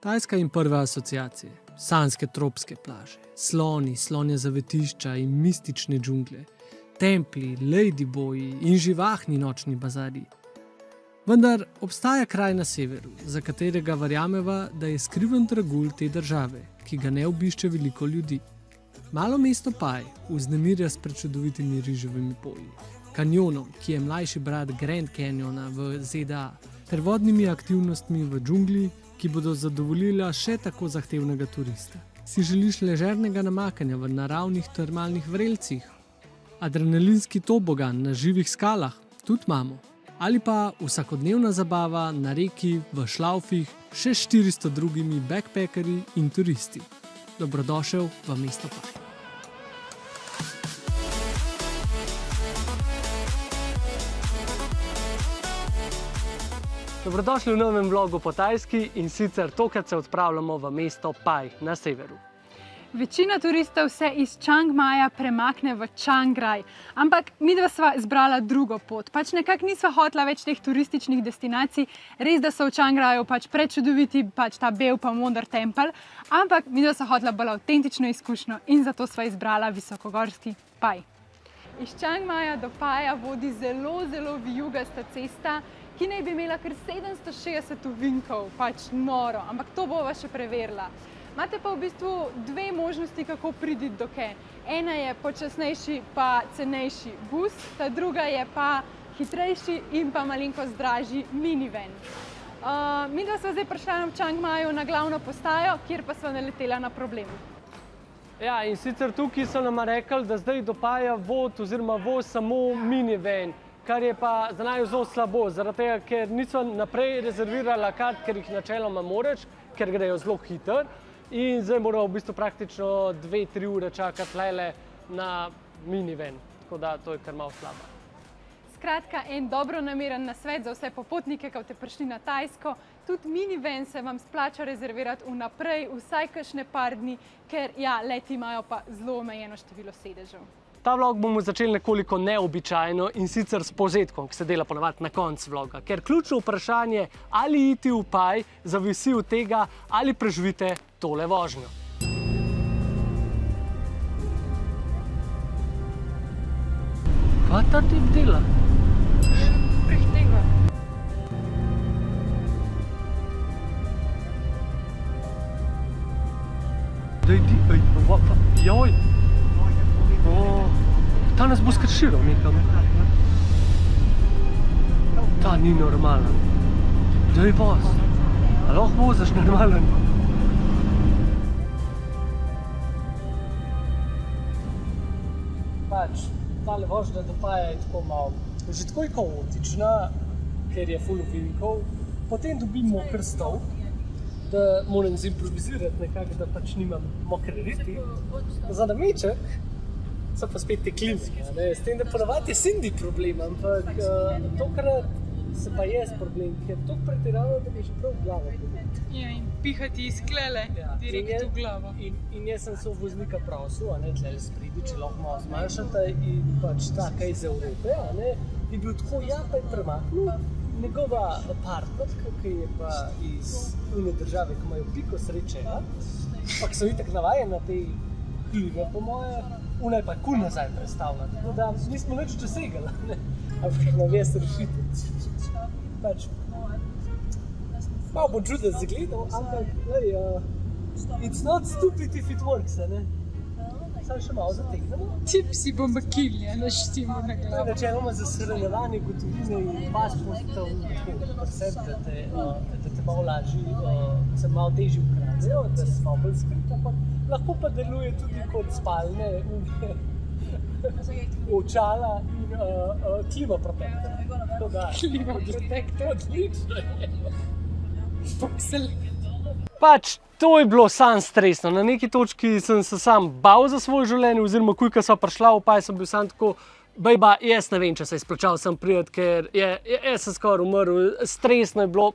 Tajska in prve asociacije, sanske tropske plaže, sloni, slonja zavetišča in mistične džungle, templji, ladyboji in živahni nočni bazari. Vendar obstaja kraj na severu, za katerega verjameva, da je skriven dragulj te države, ki ga ne obišče veliko ljudi. Malo mesto Pai vznemirja s prečudovitimi riževimi polji, kanjonom, ki je mlajši brat Grand Canyona v ZDA, ter vodnimi aktivnostmi v džungli, ki bodo zadovoljila še tako zahtevnega turista. Si želiš ležernega namakanja v naravnih termalnih vrelcih? Adrenalinski tobogan na živih skalah? Tudi imamo. Ali pa vsakodnevna zabava na reki v šlaufih še s 400 drugimi backpackerji in turisti. Dobrodošel v mesto Pai. Dobrodošli v novem vlogu po Tajski in sicer tokrat se odpravljamo v mesto Pai na severu. Večina turistov se iz Čang Maja premakne v Čang Rai, ampak midva sva izbrala drugo pot. Nekako nisva hotela več teh turističnih destinacij, res da so v Čang Raju prečudoviti ta bel pa modar tempelj, ampak midva sva hotela bolj avtentično izkušnjo in zato sva izbrala visokogorski Pai. Iz Čang Maja do Paja vodi zelo vijugasta cesta, ki naj bi imela kar 760 ovinkov, noro, ampak to bova še preverila. Imate pa v bistvu dve možnosti, kako priti do kje. Ena je počasnejši pa cenejši bus, ta druga je pa hitrejši in pa malenkost dražji minivan. Midva sva zdaj prišla v Čang Maju na glavno postajo, kjer pa sva naletela na problem. Ja, in sicer tukaj so nam rekli, da zdaj do Paja voz samo minivan, kar je pa za naju zelo slabo, zaradi tega, ker nisem naprej rezervirala kart, ker jih načeloma moraš, ker grejo zelo hitro. In zdaj moramo v bistvu praktično 2-3 ure čakati lele na minivan, tako da to je kar malo slabo. Skratka, en dobronameren nasvet za vse popotnike, ki ste prišli na Tajsko, tudi minivan se vam splača rezervirati vnaprej, vsaj kakšne par dni, ker leti imajo pa zelo omejeno število sedežev. Ta vlog bomo začeli nekoliko neobičajno in sicer s povzetkom, ki se dela ponavadi na koncu vloga, ker ključno vprašanje, ali iti v Pai, zavisi od tega, ali preživite tole vožnjo. Kaj ta tip dela? Prehteva. Joj! Ta nas bo skrširal nekam. Ta ni normalen. Daj voz. A lahko vozaš normalen? Tale vožnja do Paja je tako malo. Že tako je kaotična, ker je ful ovinkov. Potem dobim moker stol, da moram zimprovizirati nekako, da nimam mokre riti. Za nameček so pa spet te klinske, s tem, da ponavadi je Cindy problem, ampak tokrat se pa je problem, ker to pretirano, da mi je že prav v glavo. Ja, in pihati iz klele, direkt v glavo. In jaz sem se v voznika prosil, tle spredi, če lahko malo zmanjšate in taka iz Evrope, je bil tako, pa je premaknil njegova partnerka, ki je pa iz une države, ki imajo piko sreče, pa ki so itak navajen na te kline, po moje, ona je pa kul nazaj predstavila, tako da nismo nič dosegali, ampak nam je rešitev. Malo bo čudno zagledal, ampak it's not stupid if it works, Samo še malo zategnemo. Tipsi bombakilje, naštimo na glavo. Načeloma za shranjevanje gotovine in pasportov da te malo lažje, se malo težje ukradejo, da se malo bolj skrit, ampak lahko pa deluje tudi kot spalne očala in klimaprotektor. Klimaprotektor. Odlično je. Poksel. To je bilo sam stresno. Na neki točki sem se sam bal za svoje življenje, oziroma ko sva prišla v Pai, sem bil sam tako, bejba, jaz ne vem, če se je splačal sem priti, ker jaz sem skoraj umrl, stresno je bilo,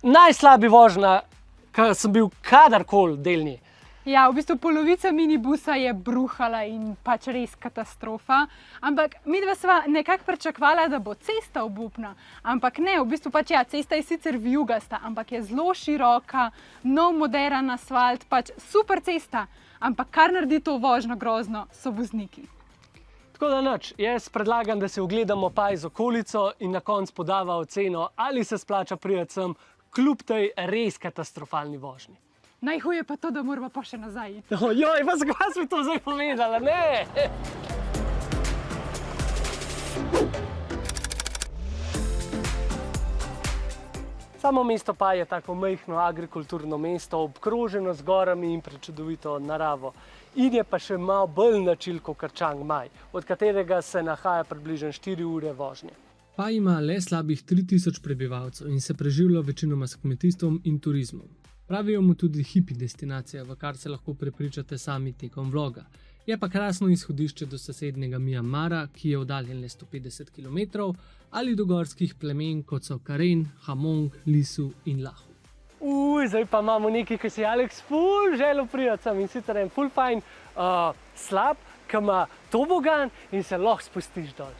najslabi vožnja, kar sem bil kadarkoli delni. Ja, v bistvu polovica minibusa je bruhala in pač res katastrofa. Ampak midva sva nekako pričakvala, da bo cesta obupna. Ampak ne, v bistvu pač ja, cesta je sicer vijugasta, ampak je zelo široka, nov moderen asfalt, pač super cesta. Ampak kar naredi to vožnjo grozno, so vozniki. Tako da nič, jaz predlagam, da se ogledamo Paj z okolico in na koncu podava oceno, ali se splača priti sem kljub tej res katastrofalni vožnji. Najhuje pa to, da moramo pa še nazaj iti. Joj, pa zakaj si mi to zdaj povedala, ne? Samo mesto Paj je tako majhno agrikulturno mesto, obkroženo z gorami in prečudovito naravo. In je pa še malo bolj načil kot Chiang Mai, od katerega se nahaja približno 4 ure vožnje. Paj ima le slabih 3000 prebivalcev in se preživlja večinoma s kmetijstvom in turizmom. Pravijo mu tudi hipi destinacija, v kar se lahko prepričate sami tekom vloga. Je pa krasno izhodišče do sosednjega Myanmara, ki je oddaljen le 150 km, ali do gorskih plemen, kot so Karen, Hamong, Lisu in Lahu. Zdaj pa imamo nekaj, ki si Alex ful želel priti sem, in sicer en ful fajn slab, ki ima tobogan in se lahko spustiš dol.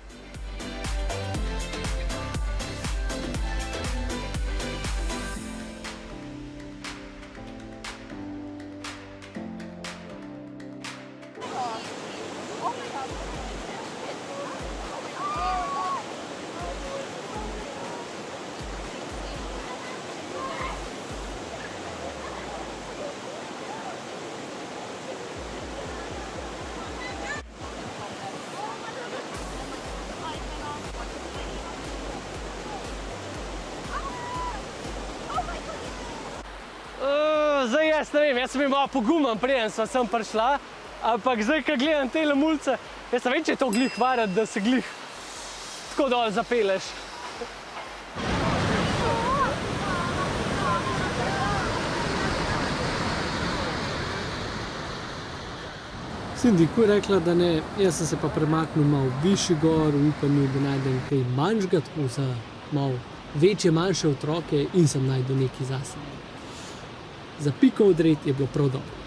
Zdaj jaz ne vem, jaz sem imel pogumam, preden sem prišla, ampak zdaj, ko gledam tele mulce, jaz ne vem, če je to glih varati, da se glih tako dol zapeleš. Cindy, ko je rekla, da ne, jaz sem se pa premaknil malo višji gor, v upanju, da najdem kaj manjšega, tako za malo večje, manjše otroke in sem najdel nekaj zase. Za piko odred je bilo prav dobro.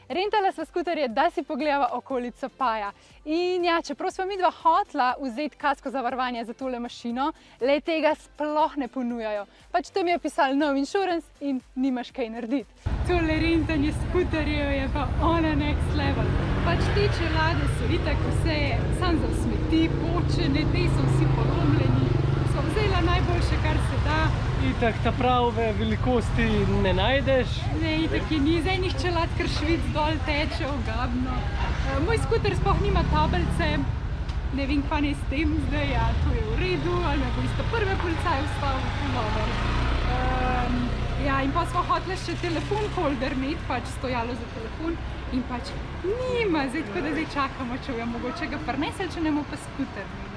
Rentala sva skuterje, da si pogledava okolico Paja. In ja, čeprav sva midva hotla vzeti kasko zavarovanje za tole mašino, le tega sploh ne ponujajo. Pač tam je pisalo no insurance in nimaš kaj narediti. Tole rentanje skuterjev je pa on a next level. Pač te čelade so itak vse sam za smeti, počene, te so vsi polomljeni. So vzela najboljše, kar se da. Itak ta prave velikosti ne najdeš. Ne, itak je ni. Z enih čelad kar švic dol teče ogabno. Moj skuter sploh nima tablice. Ne vem, kva ne s tem zdaj, ja, to je v redu, ali me bo isto prve policaj ustavil, pulover. Ja, in pa smo hoteli še telefon holder imeti, pač stojalo za telefon in pač nima, zdaj tako da zdaj čakamo, če jo mogoče ga prinesel, če ne mu pa skuter nima.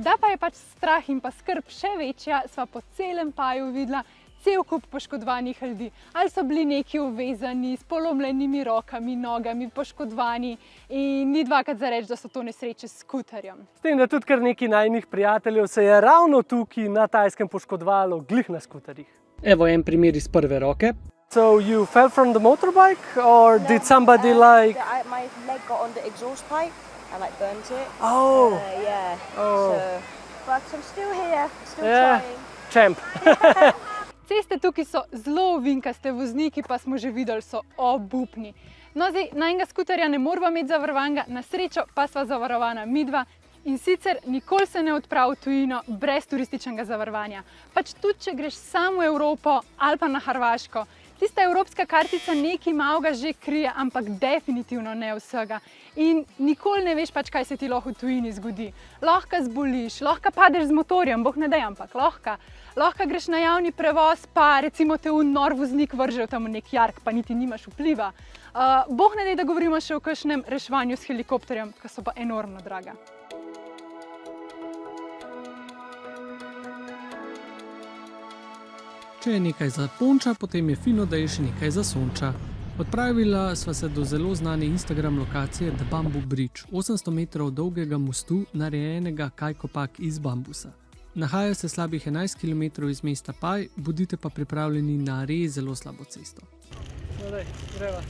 Da pa je pač strah in pa skrb še večja, sva po celem Paju videla cel kup poškodovanih ljudi. Ali so bili neki uvezani, s polomljenimi rokami, nogami, poškodovani in ni dvakrat za reči, da so to nesreče s skuterjem. S tem, da tudi kar nekaj najinih prijateljev se je ravno tukaj na Tajskem poškodovalo glih na skuterjih. Evo en primer iz prve roke. So you fell from the motorbike or did somebody like... My leg got on the exhaust pipe and like burnt it. Oh! Yeah. Oh. But I'm still here, still Yeah. trying. Champ! Ceste tukaj so zelo ovinkaste, vozniki pa smo že videli, so obupni. No, zdaj, na enega skuterja ne morava imeti zavarovanega, na srečo pa sva zavarovana midva. In sicer nikoli se ne odpravi v tujino brez turističnega zavarovanja. Pač tudi, če greš samo v Evropo ali pa na Hrvaško. Tista evropska kartica nekaj malega že krije, ampak definitivno ne vsega. In nikoli ne veš pač, kaj se ti lahko v tujini zgodi. Lahko zboliš, lahko padeš z motorjem, boh ne daj, ampak lahko. Lahko greš na javni prevoz, pa recimo te nor voznik vrže tam nek jark, pa niti nimaš vpliva. Boh ne daj, da govorimo še o kakšnem reševanju s helikopterjem, ki so pa enormno draga. Če je nekaj za ponča, potem je fino, da je še nekaj za sonča. Odpravila sva se do zelo znane Instagram lokacije The Bamboo Bridge, 800 metrov dolgega mostu, narejenega kajkopak iz bambusa. Nahaja se slabih 11 km iz mesta Pai, bodite pa pripravljeni na res zelo slabo cesto. No, daj, greva.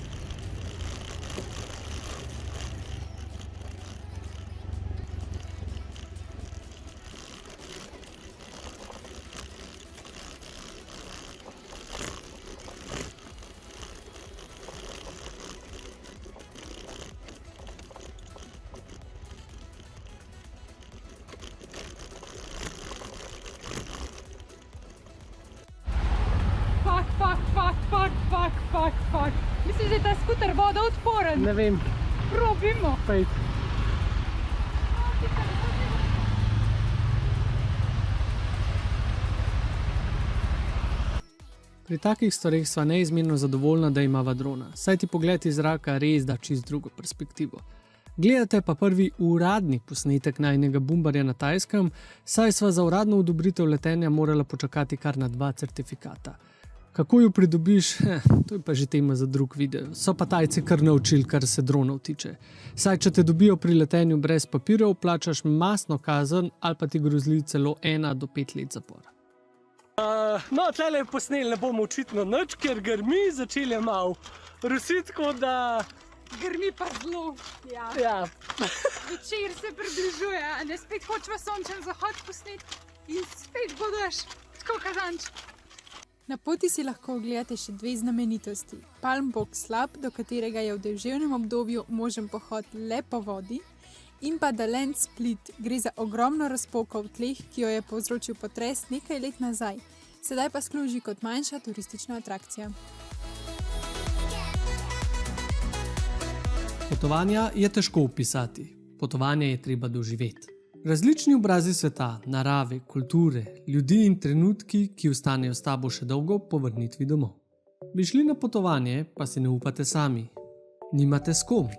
Fuck. Misliš, da je ta skuter vodoodporen? Ne vem, Probimo. pejt. Pri takih stvareh sva neizmerno zadovoljna, da imava drona, saj ti pogled iz zraka res da čist drugo perspektivo. Gledate pa prvi uradni posnetek najinega bumbarja na Tajskem, saj sva za uradno odobritev letenja morala počakati kar na 2 certifikata. Kako jo pridobiš, to je pa že tema za drug video. So pa Tajci kar naučili, kar se dronov tiče. Saj, če te dobijo pri letenju brez papirjev, plačaš mastno kazen ali pa ti grozi celo 1 do 5 let zapora. No, tlele posneli ne bomo očitno nič, ker grmi, začeli je malo rusiti, tako da... Grmi pa zelo. Ja, Večer se približuje, a ne spet hočeva sončen zahod posneti in spet bodoš tako kazanč. Na poti si lahko ogledate še 2 znamenitosti. Palm Box Slab, do katerega je v deževnem obdobju možen pohod le po vodi, in pa The Land Split, gre za ogromno razpoko v tleh, ki jo je povzročil potres nekaj let nazaj, sedaj pa služi kot manjša turistična atrakcija. Potovanja je težko opisati, potovanje je treba doživeti. Različni obrazi sveta, narave, kulture, ljudi in trenutki, ki ostanejo s tabo še dolgo po vrnitvi domov. Bi šli na potovanje, pa si ne upate sami. Nimate s kom.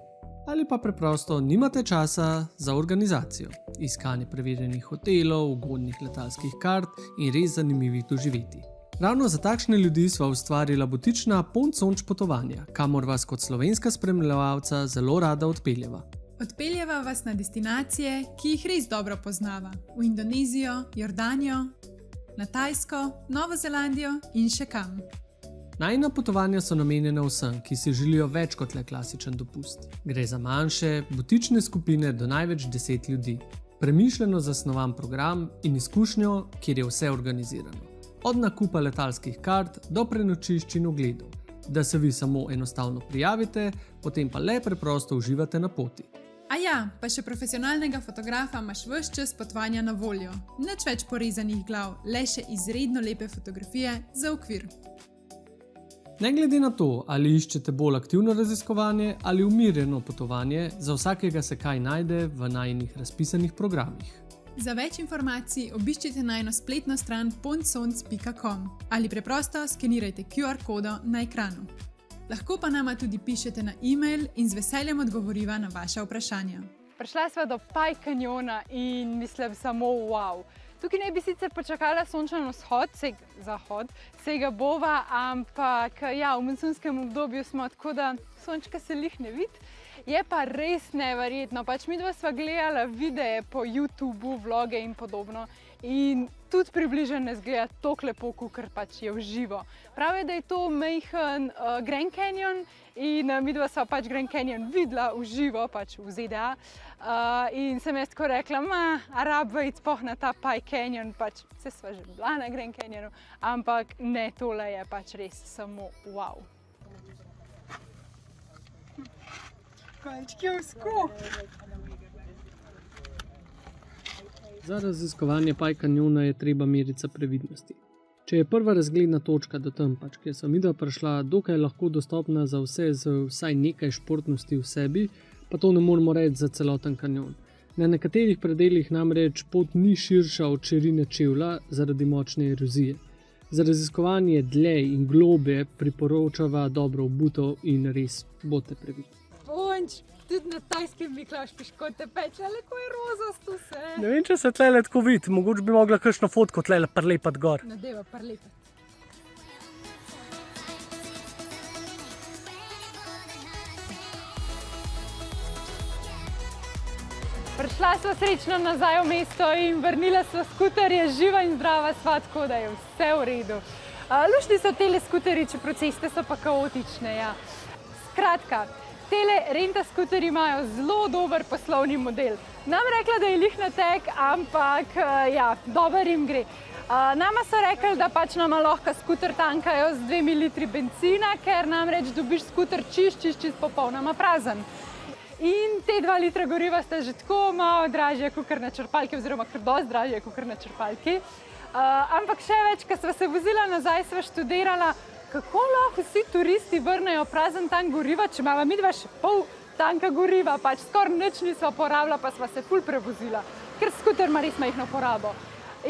Ali pa preprosto nimate časa za organizacijo, iskanje preverjenih hotelov, ugodnih letalskih kart in res zanimivih doživetij. Ravno za takšne ljudi sva ustvarila butična Pont Sonč potovanja, kamor vas kot slovenska spremljevalca zelo rada odpeljeva. Odpeljeva vas na destinacije, ki jih res dobro poznava. V Indonezijo, Jordanijo, na Tajsko, Novo Zelandijo in še kam. Najina potovanja so namenjena vsem, ki si želijo več kot le klasičen dopust. Gre za manjše, butične skupine do največ 10 ljudi. Premišljeno zasnovan program in izkušnjo, kjer je vse organizirano. Od nakupa letalskih kart do prenočišč in ogledov, da se vi samo enostavno prijavite, potem pa le preprosto uživate na poti. A ja, pa še profesionalnega fotografa imaš ves čas potovanja na voljo. Nič več porezanih glav, le še izredno lepe fotografije za okvir. Ne glede na to, ali iščete bolj aktivno raziskovanje ali umirjeno potovanje, za vsakega se kaj najde v najinih razpisanih programih. Za več informacij obiščite najino spletno stran pontsonc.com ali preprosto skenirajte QR kodo na ekranu. Lahko pa nama tudi pišete na e-mail in z veseljem odgovoriva na vaša vprašanja. Prišla sva do Pai kanjona in mislim samo wow. Tukaj ne bi sicer počakala sončen zahod, vsega bova, ampak ja, v monsunskem obdobju smo, tako da sončka se lih ne vidi. Je pa res neverjetno, pač midva sva gledala videe po YouTubeu, vloge in podobno in tudi približno ne zgleda toliko lepo, kakor pač je v živo. Prav je, da je to majhen Grand Canyon in midva sva pač Grand Canyon videla v živo, pač v ZDA. In sem jaz tako rekla, rabva iti spoh na ta Pai Canyon, pač se sva že bila na Grand Canyonu, ampak ne, tole je pač res samo wow. Za raziskovanje Pai kanjona je treba merica previdnosti. Če je prva razgledna točka do tam, pač, kjer sem midva prišla, dokaj lahko dostopna za vse z vsaj nekaj športnosti v sebi, pa to ne moremo reči za celoten kanjon. Na nekaterih predelih namreč pot ni širša od širine čevlja zaradi močne erozije. Za raziskovanje dlje in globe priporočava dobro obutev in res bodite previdni. Ponč, tudi na Tajskem Miklaš piškote peče, ali ko je rozast vse. Ne vem, če se tlele tako vidi, mogoče bi mogla kakšno fotko tlele prlepati gor. Nadeva prlepati. Prišla sva srečno nazaj v mesto in vrnila sva skuterje, živa in zdrava sva, tako da je vse v redu. Luštni so tele skuterji, čeprav ceste so pa kaotične, ja. Skratka, tele renta skuterji imajo zelo dober poslovni model. Nam rekla, da je lih na tek, ampak ja, dober jim gre. Nama so rekli, da pač nama lahko skuter tankajo z 2 litri benzina, ker namreč dobiš skuter čist popolnoma prazen. In te 2 litra goriva sta že tako malo dražje kakor na črpalki, oziroma kar dosti dražje kakor na črpalki. Ampak še več, ko sva se vozila nazaj, sva študirala, kako lahko vsi turisti vrnejo prazen tank goriva, če imava midva še pol tanka goriva, pač skoraj nič nisva porabila, pa sva se ful prevozila, ker skuter ima res majhno porabo.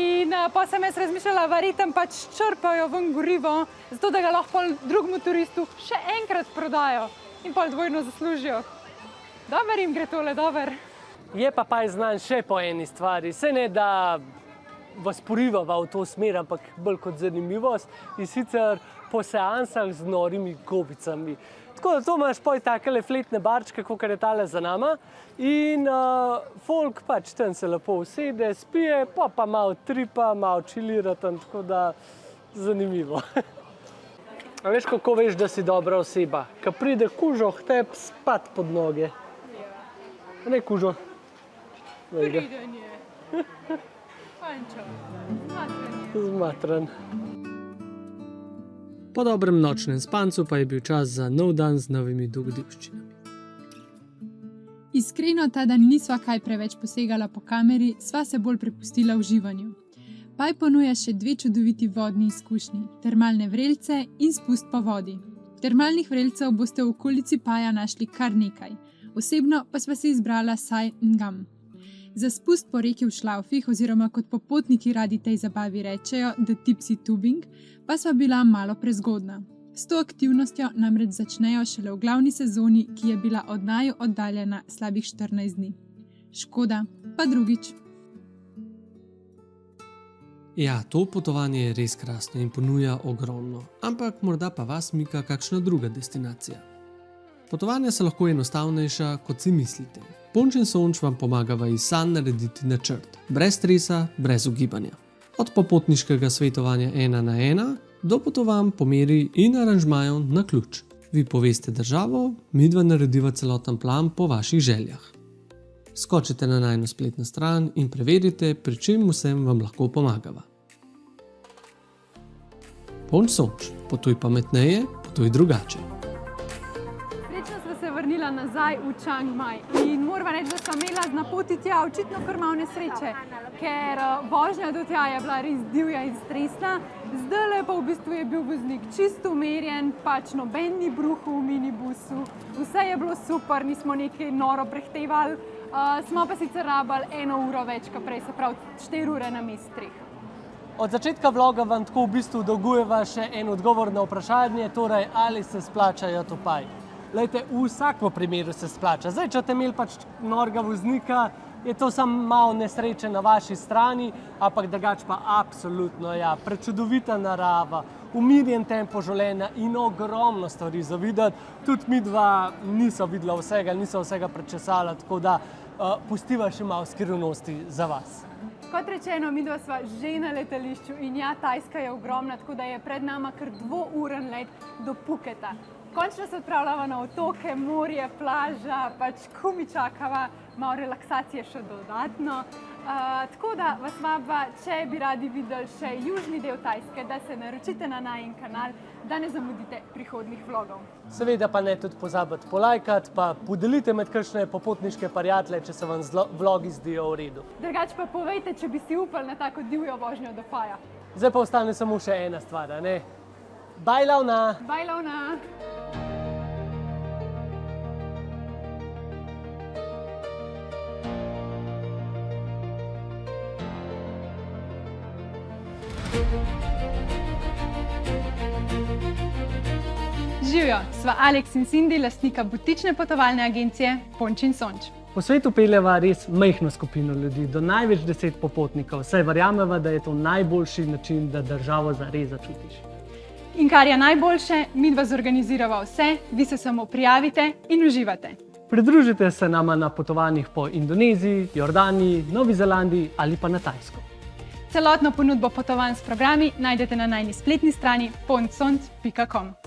In pa sem jaz razmišljala, verjetno pač črpajo ven gorivo, zato da ga lahko pol drugemu turistu še enkrat prodajo in pol dvojno zaslužijo. Dober jim gre tole, dober. Je pa Paj znan še po eni stvari. Se ne, da vas porivava v to smer, ampak bolj kot zanimivost, in sicer po seansah z norimi gobicami. Tako da to imaš poj takele fletne barčke, kakor je tale za nama, in folk pač tam se lepo usede, spije, pa malo tripa, malo čilira tam, tako da zanimivo. A veš, kako veš, da si dobra oseba? Ko pride kužo k tebi spat pod noge. Ne kužo. Priden je. Pančo. Zmatran je. Zmatran. Po dobrem nočnem spancu pa je bil čas za nov dan z novimi dogodivščinami. Iskreno, ta dan nisva kaj preveč posegala po kameri, sva se bolj prepustila uživanju. Paj ponuja še 2 čudoviti vodni izkušnji, termalne vrelce in spust po vodi. Termalnih vrelcev boste v okolici Paja našli kar nekaj. Osebno pa sva si izbrala Sai Ngam. Za spust po reki v šlaufih, oziroma kot popotniki radi tej zabavi rečejo The Tipsy Tubing, pa sva bila malo prezgodna. S to aktivnostjo namreč začnejo šele v glavni sezoni, ki je bila od naju oddaljena slabih 14 dni. Škoda, pa drugič. Ja, to potovanje je res krasno in ponuja ogromno, ampak morda pa vas mika kakšna druga destinacija. Potovanja so lahko enostavnejša, kot si mislite. Ponč in Sonč vam pomagava iz sanj narediti načrt, brez stresa, brez ugibanja. Od popotniškega svetovanja 1 na 1 do potovanj po meri in aranžmajev na ključ. Vi poveste državo, midva narediva celoten plan po vaših željah. Skočite na najino spletno stran in preverite, pri čem vsem vam lahko pomagava. Ponč Sonč, potuj pametneje, potuj drugače. Vrnila nazaj v Chiang Mai in moram reči, da sem imela na poti tja očitno kar malo nesreče, ker vožnja do tja je bila res divja in stresna. Zdajle pa v bistvu je bil voznik čisto umirjen, pač noben ni bruhal v minibusu, vse je bilo super, nismo nekaj noro prehtevali, smo pa sicer rabili 1 uro več, kot prej, se pravi 4 ure namesto 3. Od začetka vloga vam tako v bistvu dolgujeva še en odgovor na vprašanje, torej ali se splačajo to Paj. Lejte, v vsakem primeru se splača. Zdaj, če ste imeli pač norega voznika, je to samo malo nesreče na vaši strani, ampak drugače pa absolutno, ja, prečudovita narava, umirjen tempo življenja in ogromno stvari za videti. Tudi midva niso videla vsega, niso vsega prečesala, tako da pustiva še malo skrivnosti za vas. Kot rečeno, midva sva že na letališču in ja, Tajska je ogromna, tako da je pred nama kar 2-uren let do Phuketa. Končno se odpravljava na otoke, morje, plaža, pač kumi čakava, malo relaksacije še dodatno. Tako da vas vabva, če bi radi videli še južni del Tajske, da se naročite na najin kanal, da ne zamudite prihodnjih vlogov. Seveda pa ne tudi pozabiti polajkati, pa podelite med kakšne popotniške prijatelje, če se vam vlogi zdijo v redu. Drugače pa povejte, če bi si upali na tako divjo vožnjo do Paja. Zdaj pa ostane samo še ena stvar, ne? Bajlavna! Bajlavna! Živjo, sva Alex in Cindy, lastnika butične potovalne agencije Ponč in Sonč. Po svetu peljeva res majhno skupino ljudi, do največ 10 popotnikov, saj verjameva, da je to najboljši način, da državo zares začutiš. In kar je najboljše, midva zorganizirava vse, vi se samo prijavite in uživate. Pridružite se nama na potovanjih po Indoneziji, Jordaniji, Novi Zelandiji ali pa na Tajsko. Celotno ponudbo potovanj s programi najdete na najni spletni strani pontsont.com.